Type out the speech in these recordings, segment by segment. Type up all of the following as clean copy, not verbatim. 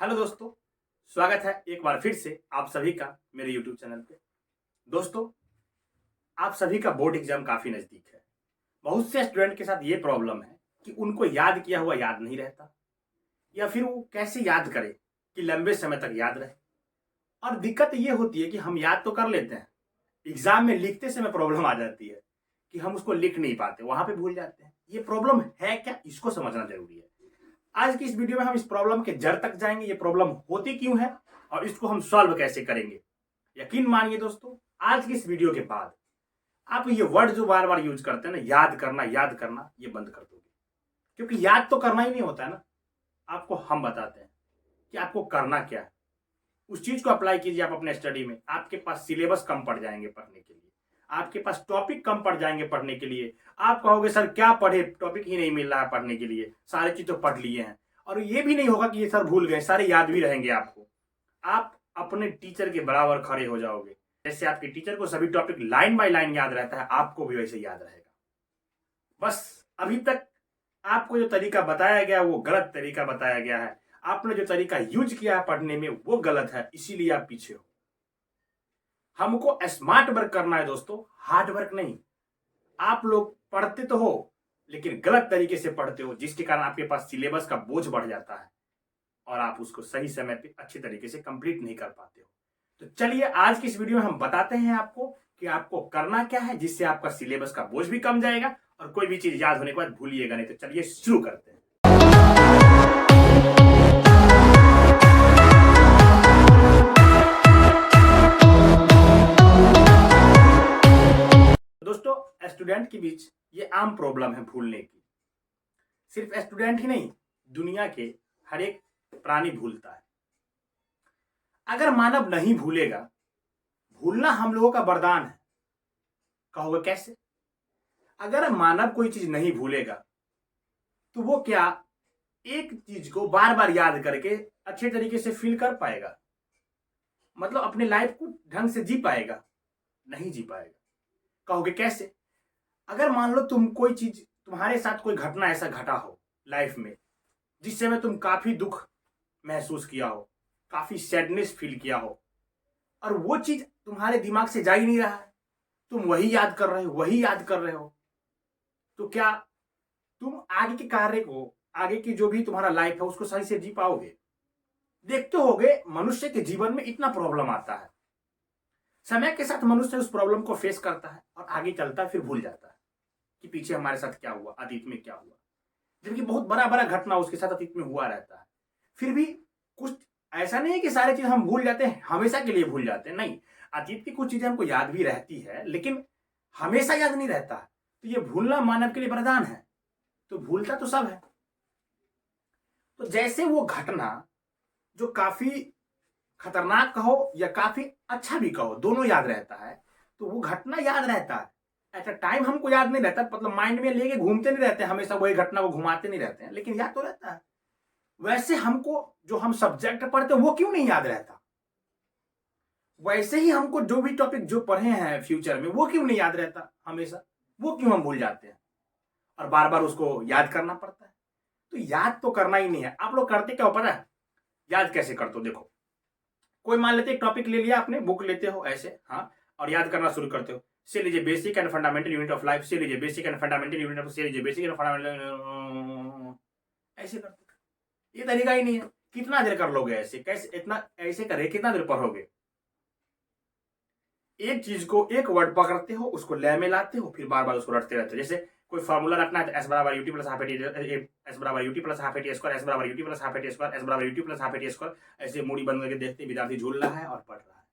Hello दोस्तों, स्वागत है एक बार फिर से आप सभी का मेरे यूट्यूब चैनल पे। दोस्तों, आप सभी का बोर्ड एग्जाम काफ़ी नज़दीक है। बहुत से स्टूडेंट के साथ ये प्रॉब्लम है कि उनको याद किया हुआ याद नहीं रहता, या फिर वो कैसे याद करें कि लंबे समय तक याद रहे। और दिक्कत ये होती है कि हम याद तो कर लेते हैं, एग्जाम में लिखते समय प्रॉब्लम आ जाती है कि हम उसको लिख नहीं पाते, वहां पे भूल जाते हैं। ये प्रॉब्लम है क्या, इसको समझना जरूरी है। आज की इस वीडियो में हम इस प्रॉब्लम के जड़ तक जाएंगे, ये प्रॉब्लम होती क्यों है और इसको हम सॉल्व कैसे करेंगे। यकीन मानिए दोस्तों, आज की इस वीडियो के बाद आप ये वर्ड जो बार बार यूज करते हैं ना, याद करना, ये बंद कर दोगे। क्योंकि याद तो करना ही नहीं होता है ना, आपको हम बताते हैं कि आपको करना क्या है। उस चीज को अप्लाई कीजिए आप अपने स्टडी में। आपके पास सिलेबस कम पड़ जाएंगे पढ़ने के लिए, आपके पास टॉपिक कम पड़ जाएंगे पढ़ने के लिए। आप कहोगे सर क्या पढ़े, टॉपिक ही नहीं मिल रहा है पढ़ने के लिए, सारे चीज तो पढ़ लिए हैं। और ये भी नहीं होगा कि ये सर भूल गए, सारे याद भी रहेंगे आपको। आप अपने टीचर के बराबर खड़े हो जाओगे। जैसे आपके टीचर को सभी टॉपिक लाइन बाय लाइन याद रहता है, आपको भी वैसे याद रहेगा। बस अभी तक आपको जो तरीका बताया गया वो गलत तरीका बताया गया है। आपने जो तरीका यूज किया है पढ़ने में वो गलत है, इसीलिए आप पीछे हो। हमको स्मार्ट वर्क करना है दोस्तों, हार्ड वर्क नहीं। आप लोग पढ़ते तो हो लेकिन गलत तरीके से पढ़ते हो, जिसके कारण आपके पास सिलेबस का बोझ बढ़ जाता है और आप उसको सही समय पे अच्छे तरीके से कंप्लीट नहीं कर पाते हो। तो चलिए आज की इस वीडियो में हम बताते हैं आपको कि आपको करना क्या है, जिससे आपका सिलेबस का बोझ भी कम जाएगा और कोई भी चीज याद होने के बाद भूलिएगा नहीं। तो चलिए शुरू करते हैं। दोस्तों, स्टूडेंट के बीच ये आम प्रॉब्लम है भूलने की। सिर्फ स्टूडेंट ही नहीं, दुनिया के हर एक प्राणी भूलता है। अगर मानव नहीं भूलेगा, भूलना हम लोगों का वरदान है। कहोगे कैसे? अगर मानव कोई चीज नहीं भूलेगा तो वो क्या एक चीज को बार बार याद करके अच्छे तरीके से फील कर पाएगा, मतलब अपने लाइफ को ढंग से जी पाएगा? नहीं जी पाएगा। कहोगे कैसे? अगर मान लो तुम कोई चीज, तुम्हारे साथ कोई घटना ऐसा घटा हो लाइफ में जिससे में तुम काफी दुख महसूस किया हो, काफी सैडनेस फील किया हो, और वो चीज तुम्हारे दिमाग से जा ही नहीं रहा है, तुम वही याद कर रहे हो, वही याद कर रहे हो, तो क्या तुम आगे के कार्य को, आगे की जो भी तुम्हारा लाइफ है उसको सही से जी पाओगे? देखते होगे मनुष्य के जीवन में इतना प्रॉब्लम आता है, समय के साथ मनुष्य उस प्रॉब्लम को फेस करता है और आगे चलता है, फिर भूल जाता है कि पीछे हमारे साथ क्या हुआ, अतीत में क्या हुआ। जबकि बहुत बड़ा बड़ा घटना उसके साथ अतीत में हुआ रहता है। फिर भी कुछ ऐसा नहीं है कि सारी चीज हम भूल जाते हैं, हमेशा के लिए भूल जाते हैं, नहीं। अतीत की कुछ चीजें हमको याद भी रहती है लेकिन हमेशा याद नहीं रहता। तो ये भूलना मानव के लिए वरदान है, तो भूलता तो सब है। तो जैसे वो घटना जो काफी खतरनाक कहो या काफी अच्छा भी कहो, दोनों याद रहता है, तो वो घटना याद रहता है। एट अ टाइम हमको याद नहीं रहता, मतलब माइंड में लेके घूमते नहीं रहते, हमेशा वही घटना को घुमाते नहीं रहते हैं, लेकिन याद तो रहता है। वैसे हमको जो हम सब्जेक्ट पढ़ते हैं वो क्यों नहीं याद रहता? वैसे ही हमको जो भी टॉपिक जो पढ़े हैं फ्यूचर में वो क्यों नहीं याद रहता हमेशा? वो क्यों हम भूल जाते हैं और बार बार उसको याद करना पड़ता है? तो याद तो करना ही नहीं है। आप लोग करते क्या हो पता है? याद कैसे करते हो? देखो, कोई मान लेते एक टॉपिक ले लिया आपने, बुक लेते हो ऐसे, हाँ, और याद करना शुरू करते हो। से लीजिए basic and fundamental unit of life, से लीजिए basic and fundamental unit of, से लीजिए बेसिक एंड फंडामेंटल, ऐसे करते। ये तरीका ही नहीं है। कितना देर कर लोगे ऐसे? कैसे इतना ऐसे करे कितना देर पढ़ोगे? एक चीज को एक वर्ड पकड़ते हो, उसको लय में लाते हो, फिर बार बार उसको रटते रहते हो। जैसे कोई फॉर्मूला रखना है तो एस बराबर ut plus half at, S बराबर ut plus half at square, S बराबर ut plus half at square, S बराबर ut plus half at square. ऐसे मूडी बंद करके देखते विद्यार्थी झूल रहा है और पढ़ रहा है।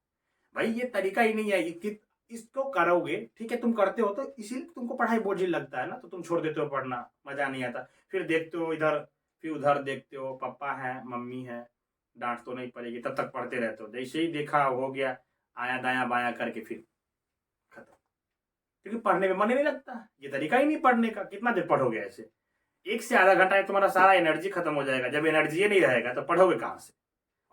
भाई ये तरीका ही नहीं है। इसको करोगे, ठीक है, तुम करते हो तो इसीलिए तुमको पढ़ाई बोझिल लगता है ना, तो तुम छोड़ देते हो पढ़ना, मजा नहीं आता। फिर देखते हो इधर, फिर उधर देखते हो, पापा है मम्मी है, डांट तो नहीं पड़ेगी, तब तक पढ़ते रहते हो। जैसे ही देखा हो गया, आया दाया बाया करके फिर खत्म। क्योंकि पढ़ने में मन ही नहीं लगता। ये तरीका ही नहीं पढ़ने का। कितना देर पढ़ोगे ऐसे? एक से आधा घंटा तुम्हारा सारा एनर्जी खत्म हो जाएगा। जब एनर्जी ही नहीं रहेगा तो पढ़ोगे कहाँ से?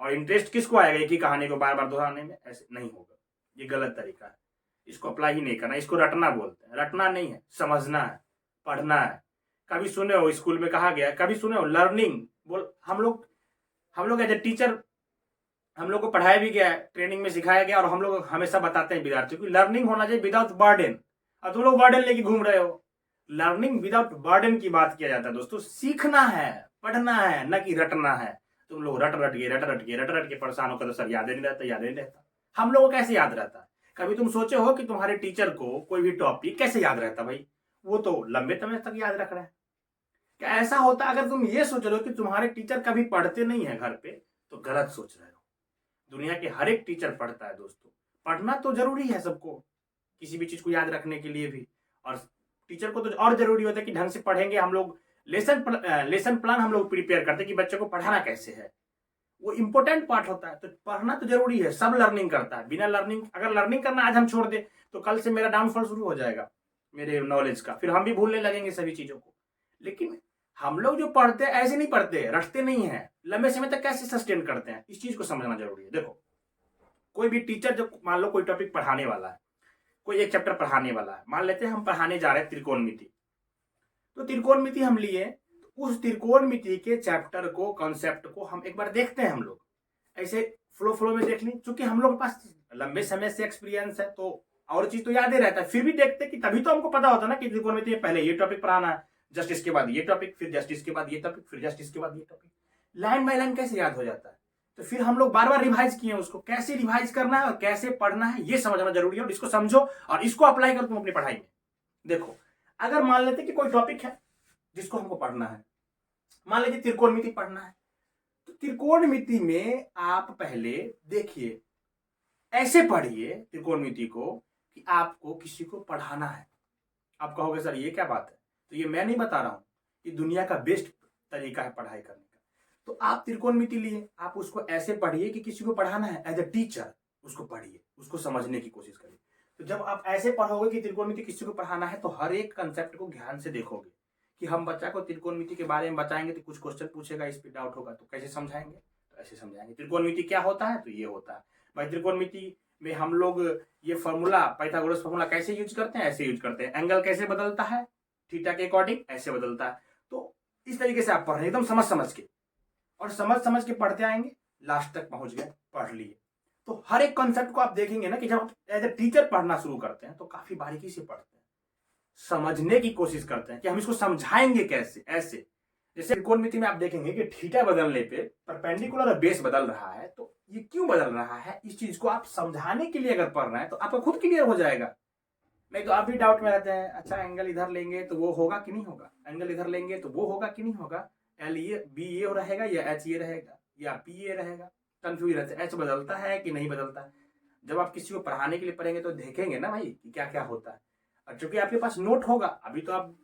और इंटरेस्ट किसको आएगा एक ही कहानी को बार बार दोहराने में? ऐसे नहीं होगा। ये गलत तरीका है, इसको अप्लाई ही नहीं करना। इसको रटना बोलते हैं। रटना नहीं है, समझना है, पढ़ना है। कभी सुने हो स्कूल में कहा गया, कभी सुने हो लर्निंग बोल? हम लोग हम लोग एज ए टीचर हम लोग को पढ़ाया भी गया है, ट्रेनिंग में सिखाया गया, और हम लोग हमेशा बताते हैं विद्यार्थियों की लर्निंग होना चाहिए विदाउट बर्डन। और तुम लोग बर्डन लेके घूम रहे हो। लर्निंग विदाउट बर्डन की बात किया जाता है दोस्तों। सीखना है, पढ़ना है, न कि रटना है। तुम लोग रट रट के परेशान होकर, तो सर याद ही नहीं रहता, याद ही नहीं रहता। हम लोगों को कैसे याद रहता है? कभी तुम सोचे हो कि तुम्हारे टीचर को कोई भी टॉपिक कैसे याद रहता भाई? वो तो लंबे समय तक याद रख रहे हैं। क्या ऐसा होता? अगर तुम ये सोच रहे हो कि तुम्हारे टीचर कभी पढ़ते नहीं है घर पे, तो गलत सोच रहे हो। दुनिया के हर एक टीचर पढ़ता है दोस्तों। पढ़ना तो जरूरी है सबको, किसी भी चीज को याद रखने के लिए भी। और टीचर को तो और जरूरी होता है कि ढंग से पढ़ेंगे हम लोग। लेसन प्लान हम लोग प्रिपेयर करते हैं कि बच्चे को पढ़ाना कैसे है। वो इंपॉर्टेंट पार्ट होता है। तो पढ़ना तो जरूरी है। सब लर्निंग करता है। बिना लर्निंग, अगर लर्निंग करना आज हम छोड़ दे, तो कल से मेरा डाउनफॉल शुरू हो जाएगा मेरे नॉलेज का। फिर हम भी भूलने लगेंगे सभी चीजों को। लेकिन हम लोग जो पढ़ते हैं ऐसे नहीं पढ़ते, रटते नहीं है, लंबे समय तक कैसे सस्टेन करते हैं, इस चीज को समझना जरूरी है। देखो, कोई भी टीचर जब मान लो कोई टॉपिक पढ़ाने वाला है, कोई एक चैप्टर पढ़ाने वाला है, मान लेते हैं हम पढ़ाने जा रहे हैं त्रिकोणमिति। तो त्रिकोणमिति हम लिए, तो उस त्रिकोणमिति के चैप्टर को, कॉन्सेप्ट को हम एक बार देखते हैं। हम लोग ऐसे फ्लो में देख लें, क्योंकि हम लोग के पास लंबे समय से एक्सपीरियंस है, तो और चीज तो याद ही रहता है। फिर भी देखते कि तभी तो हमको पता होता है ना कि त्रिकोणमिति में पहले ये टॉपिक पढ़ाना है, जस्ट इसके बाद ये टॉपिक, फिर जस्ट इसके बाद ये टॉपिक, फिर जस्ट इसके बाद ये टॉपिक। लाइन बाय लाइन कैसे याद हो जाता है? तो फिर हम लोग बार बार रिवाइज किए उसको। कैसे रिवाइज करना है और कैसे पढ़ना है, ये समझना जरूरी है। और इसको समझो और इसको अप्लाई करो तुम अपनी पढ़ाई में। देखो, अगर मान लेते कि कोई टॉपिक है जिसको हमको पढ़ना है, मान लीजिए त्रिकोणमिति पढ़ना है, तो त्रिकोणमिति में आप पहले देखिए, ऐसे पढ़िए त्रिकोणमिति को कि आपको किसी को पढ़ाना है। आप कहोगे सर ये क्या बात है? तो ये मैं नहीं बता रहा हूं, ये दुनिया का बेस्ट तरीका है पढ़ाई करने का। तो आप त्रिकोणमिति लिए, आप उसको ऐसे पढ़िए कि किसी को पढ़ाना है। एज ए टीचर उसको पढ़िए, उसको समझने की कोशिश करिए। तो जब आप ऐसे पढ़ोगे कि त्रिकोणमिति किसी को पढ़ाना है, तो हर एक कंसेप्ट को ध्यान से देखोगे कि हम बच्चा को त्रिकोणमिति के बारे में बताएंगे तो कुछ क्वेश्चन पूछेगा, इस पर डाउट होगा, तो कैसे समझाएंगे? तो ऐसे समझाएंगे। त्रिकोणमिति क्या होता है? तो ये होता है भाई, त्रिकोणमिति में हम लोग ये फॉर्मूला, पाइथागोरस फॉर्मूला कैसे यूज करते हैं? ऐसे यूज करते हैं। एंगल कैसे बदलता है थीटा के अकॉर्डिंग? ऐसे बदलता है। तो इस तरीके से आप पढ़ रहे हैं, एकदम समझ के, और समझ के पढ़ते आएंगे, लास्ट तक पहुंच गए, पढ़ लिए। तो हर एक कॉन्सेप्ट को आप देखेंगे ना कि जब आप एज ए टीचर पढ़ना शुरू करते हैं, तो काफी बारीकी से पढ़ते हैं, समझने की कोशिश करते हैं कि हम इसको समझाएंगे कैसे। ऐसे जैसे त्रिकोणमिति में आप देखेंगे कि थीटा बदलने पे परपेंडिकुलर और बेस बदल रहा है, तो ये क्यों बदल रहा है, इस चीज को आप समझाने के लिए अगर पढ़ रहे हैं तो आपको खुद क्लियर हो जाएगा। नहीं तो आप भी डाउट में रहते हैं, अच्छा एंगल इधर लेंगे तो वो होगा कि नहीं होगा, एंगल इधर लेंगे तो वो होगा कि नहीं होगा, एल ये बी ये रहेगा या एच ये रहेगा या पी ये रहेगा, कंफ्यूज रहते हैं, एच बदलता है कि नहीं बदलता है। जब आप किसी को पढ़ाने के लिए पढ़ेंगे तो देखेंगे ना भाई कि क्या क्या होता है। और चूंकि आपके पास नोट होगा, अभी तो आप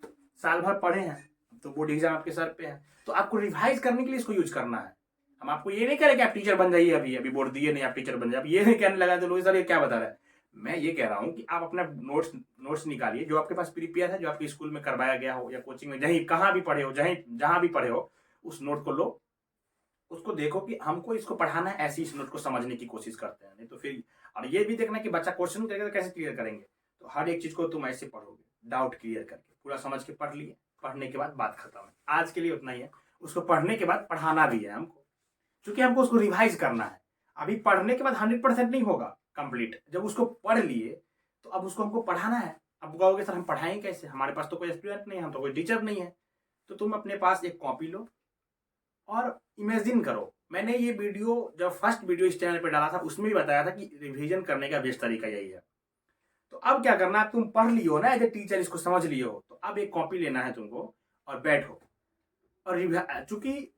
साल भर पढ़े हैं, तो बोर्ड एग्जाम आपके सर पे है, तो आपको रिवाइज करने के लिए इसको यूज करना है। हम आपको ये नहीं कह रहे कि आप टीचर बन जाइए, अभी अभी बोर्ड दिए नहीं आप टीचर बन जाए, ये नहीं कहने लगा तो लोग सर ये क्या बता रहे हैं। मैं ये कह रहा हूँ कि आप अपना नोट्स निकालिए जो आपके पास प्रिपेयर है, जो आपके स्कूल में करवाया गया हो या कोचिंग में जहीं कहाँ भी पढ़े हो, जहां भी पढ़े हो, उस नोट को लो, उसको देखो कि हमको इसको पढ़ाना है, ऐसी इस नोट को समझने की कोशिश करते हैं। नहीं तो फिर, और ये भी देखना कि बच्चा क्वेश्चन करेगा तो कैसे क्लियर करेंगे। तो हर एक चीज को तुम ऐसे पढ़ोगे, डाउट क्लियर करके, पूरा समझ के पढ़ लिए, पढ़ने के बाद बात खत्म है। आज के लिए उतना ही है। उसको पढ़ने के बाद पढ़ाना भी है हमको, क्योंकि हमको उसको रिवाइज करना है। अभी पढ़ने के बाद 100% नहीं होगा कंप्लीट। जब उसको पढ़ लिए तो अब उसको हमको पढ़ाना है। अब कहोगे सर हम पढ़ाएंगे कैसे, हमारे पास तो कोई स्टूडेंट नहीं है, हम तो कोई टीचर नहीं है। तो तुम अपने पास एक कॉपी लो और इमेजिन करो। मैंने ये वीडियो जब फर्स्ट वीडियो इस चैनल पे डाला था, उसमें भी बताया था कि रिवीजन करने का बेस्ट तरीका यही है। तो अब क्या करना है, तुम पढ़ लियो ना एज ए टीचर, इसको समझ लियो, तो अब एक कॉपी लेना है तुमको और बैठो और चूंकि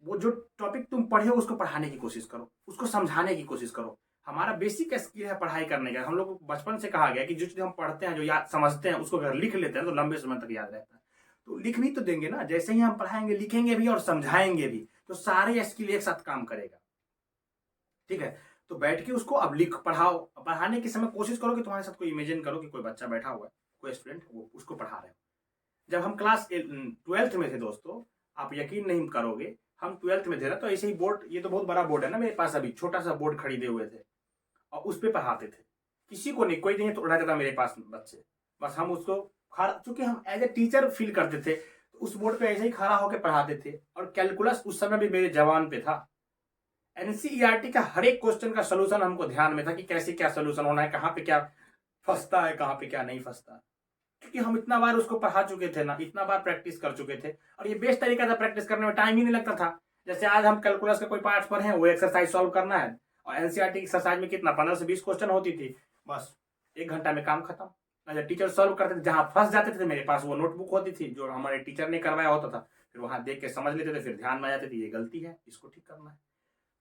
वो जो टॉपिक तुम पढ़े हो उसको पढ़ाने की कोशिश करो, उसको समझाने की कोशिश करो। हमारा बेसिक स्किल है पढ़ाई करने का। हम लोग को बचपन से कहा गया कि जो चीज हम पढ़ते हैं, जो याद समझते हैं, उसको अगर लिख लेते हैं तो लंबे समय तक याद रहता है। तो लिख भी तो देंगे ना, जैसे ही हम पढ़ाएंगे लिखेंगे भी और समझाएंगे भी, तो सारे स्किल एक साथ काम करेगा। ठीक है, तो बैठ के उसको अब लिख पढ़ाओ। पढ़ाने के समय कोशिश करो कि तुम्हारे साथ कोई इमेजिन करो कि कोई बच्चा बैठा हुआ है, कोई स्टूडेंट, वो उसको पढ़ा रहे हो। जब हम क्लास 12th में थे दोस्तों, आप यकीन नहीं करोगे, हम 12th में थे ना, तो ऐसे ही बोर्ड, ये तो बहुत बड़ा बोर्ड है ना मेरे पास, अभी छोटा सा बोर्ड खरीदे हुए थे और उस पर पढ़ाते थे। किसी को नहीं, कोई नहीं तो रहता था मेरे पास बच्चे, बस हम उसको खड़ा, चूंकि हम एज ए टीचर फील करते थे, तो उस बोर्ड पे ऐसे ही खड़ा होकर पढ़ाते थे। और कैलकुलस उस समय भी मेरे जवान पे था, एनसीईआरटी का हर एक क्वेश्चन का सोल्यूशन हमको ध्यान में था कि कैसे क्या सोल्यूशन होना है, कहाँ पे क्या फंसता है, कहाँ पे क्या नहीं फंसता, क्योंकि हम इतना बार उसको पढ़ा चुके थे ना, इतना बार प्रैक्टिस कर चुके थे, और ये बेस्ट तरीका था प्रैक्टिस करने में, टाइम ही नहीं लगता था। जैसे आज हम कैलकुलस का कोई पार्ट पर हैं, वो एक्सरसाइज सॉल्व करना है, और एनसीईआरटी एक्सरसाइज में कितना 15 से 20 क्वेश्चन होती थी, बस 1 घंटा में काम खत्म। जब टीचर सॉल्व करते थे, जहां फंस जाते थे, मेरे पास वो नोटबुक होती थी जो हमारे टीचर ने करवाया होता था, फिर वहां देख के समझ लेते थे, फिर ध्यान में आ जाती थी ये गलती है, इसको ठीक करना है।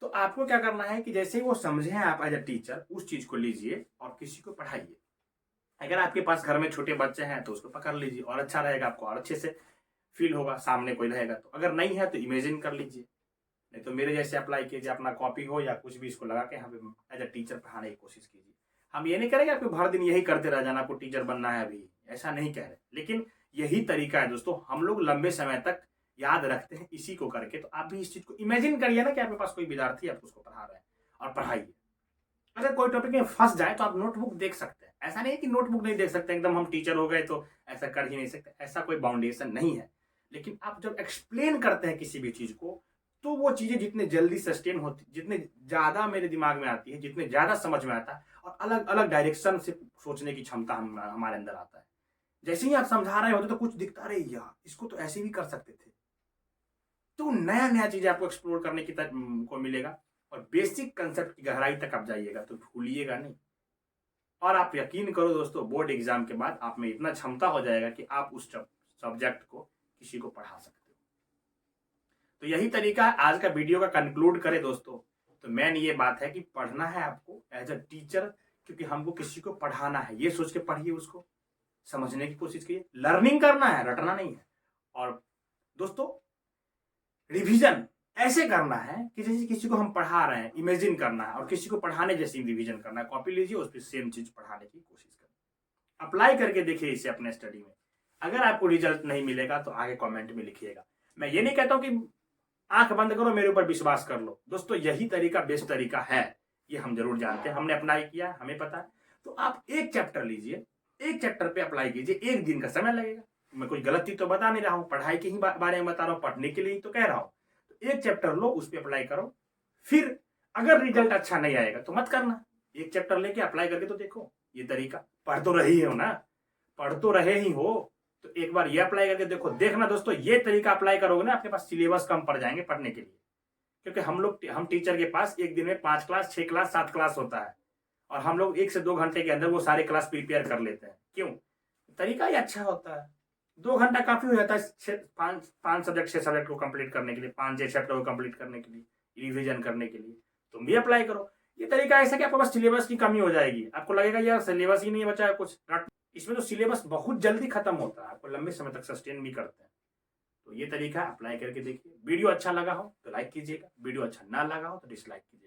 तो आपको क्या करना है कि जैसे ही वो समझे आप एज अ टीचर, उस चीज को लीजिए और किसी को पढ़ाइए। अगर आपके पास घर में छोटे बच्चे हैं तो उसको पकड़ लीजिए, और अच्छा रहेगा, आपको और अच्छे से फील होगा, सामने कोई रहेगा तो। अगर नहीं है तो इमेजिन कर लीजिए, नहीं तो मेरे जैसे अप्लाई कीजिए, अपना कॉपी हो या कुछ भी, इसको लगा के यहाँ पे एज अ टीचर पढ़ाने की कोशिश कीजिए। हम ये नहीं करेंगे आपको भर दिन यही करते रह जाना, आपको टीचर बनना है अभी, ऐसा नहीं कह रहे, लेकिन यही तरीका है दोस्तों, हम लोग लंबे समय तक याद रखते हैं इसी को करके। तो आप भी इस चीज को इमेजिन करिए ना कि आपके पास कोई विद्यार्थी आपको उसको पढ़ा रहे हैं, और पढ़ाइए। अगर कोई टॉपिक में फंस जाए तो आप नोटबुक देख सकते हैं, ऐसा नहीं है कि नोटबुक नहीं देख सकते, एकदम हम टीचर हो गए तो ऐसा कर ही नहीं सकते, ऐसा कोई बाउंडेशन नहीं है। लेकिन आप जब एक्सप्लेन करते हैं किसी भी चीज को, तो वो चीजें जितने जल्दी सस्टेन होती, जितने ज्यादा मेरे दिमाग में आती है, जितने ज्यादा समझ में आता है, और अलग अलग डायरेक्शन से सोचने की क्षमता हमारे अंदर आता है। जैसे ही आप समझा रहे होते तो कुछ दिखता रहे, यार इसको तो ऐसे भी कर सकते थे, तो नया नया चीज आपको एक्सप्लोर करने की को मिलेगा, और बेसिक कंसेप्ट की गहराई तक आप जाइएगा तो भूलिएगा नहीं। और आप यकीन करो दोस्तों, बोर्ड एग्जाम के बाद आप में इतना क्षमता हो जाएगा कि आप उस सब्जेक्ट को किसी को पढ़ा सकते हो। तो यही तरीका है। आज का वीडियो का कंक्लूड करें दोस्तों, तो मेन ये बात है कि पढ़ना है आपको एज अ टीचर, क्योंकि हमको किसी को पढ़ाना है, ये सोच के पढ़िए, उसको समझने की कोशिश कीजिए। लर्निंग करना है, रटना नहीं है। और दोस्तों, रिवीजन ऐसे करना है कि जैसे किसी को हम पढ़ा रहे हैं, इमेजिन करना है, और किसी को पढ़ाने जैसे रिवीजन करना है। कॉपी लीजिए, उस पर सेम चीज पढ़ाने की कोशिश करें, अप्लाई करके देखिए इसे अपने स्टडी में। अगर आपको रिजल्ट नहीं मिलेगा तो आगे कमेंट में लिखिएगा। मैं ये नहीं कहता हूं कि आंख बंद करो, मेरे ऊपर विश्वास कर लो। दोस्तों, यही तरीका बेस्ट तरीका है, ये हम जरूर जानते हैं, हमने अप्लाई किया, हमें पता है। तो आप एक चैप्टर लीजिए, एक चैप्टर पे अप्लाई कीजिए, 1 दिन का समय लगेगा। मैं कोई गलत चीज तो बता नहीं रहा हूँ, पढ़ाई के ही बारे में बता रहा हूँ, पढ़ने के लिए ही तो कह रहा हूँ। तो एक चैप्टर लो, उस पर अप्लाई करो, फिर अगर रिजल्ट अच्छा नहीं आएगा तो मत करना। एक चैप्टर लेके अप्लाई करके तो देखो, ये तरीका। पढ़ तो रही हो ना, पढ़ तो रहे ही हो, तो एक बार ये अप्लाई करके देखो। देखना दोस्तों, ये तरीका अप्लाई करोगे ना, आपके पास सिलेबस कम पड़ जाएंगे पढ़ने के लिए। क्योंकि हम टीचर के पास एक दिन में 5 क्लास, 6 क्लास, 7 क्लास होता है, और हम लोग 1 से 2 घंटे के अंदर वो सारे क्लास प्रिपेयर कर लेते हैं। क्यों? तरीका ही अच्छा होता है। 2 घंटा काफी हो जाता है 5 सब्जेक्ट, 6 सब्जेक्ट को कंप्लीट करने के लिए, 5-6 चैप्टर को कंप्लीट करने के लिए, रिविजन करने के लिए। तुम भी अप्लाई करो। ये तरीका ऐसा कि आपके पास सिलेबस की कमी हो जाएगी, आपको लगेगा यार सिलेबस ही नहीं बचा है कुछ। इसमें तो सिलेबस बहुत जल्दी खत्म होता है, आपको लंबे समय तक सस्टेन भी करते हैं। तो ये तरीका अप्लाई करके देखिए। वीडियो अच्छा लगा हो तो लाइक कीजिएगा, वीडियो अच्छा ना लगा हो तो डिसलाइक कीजिए।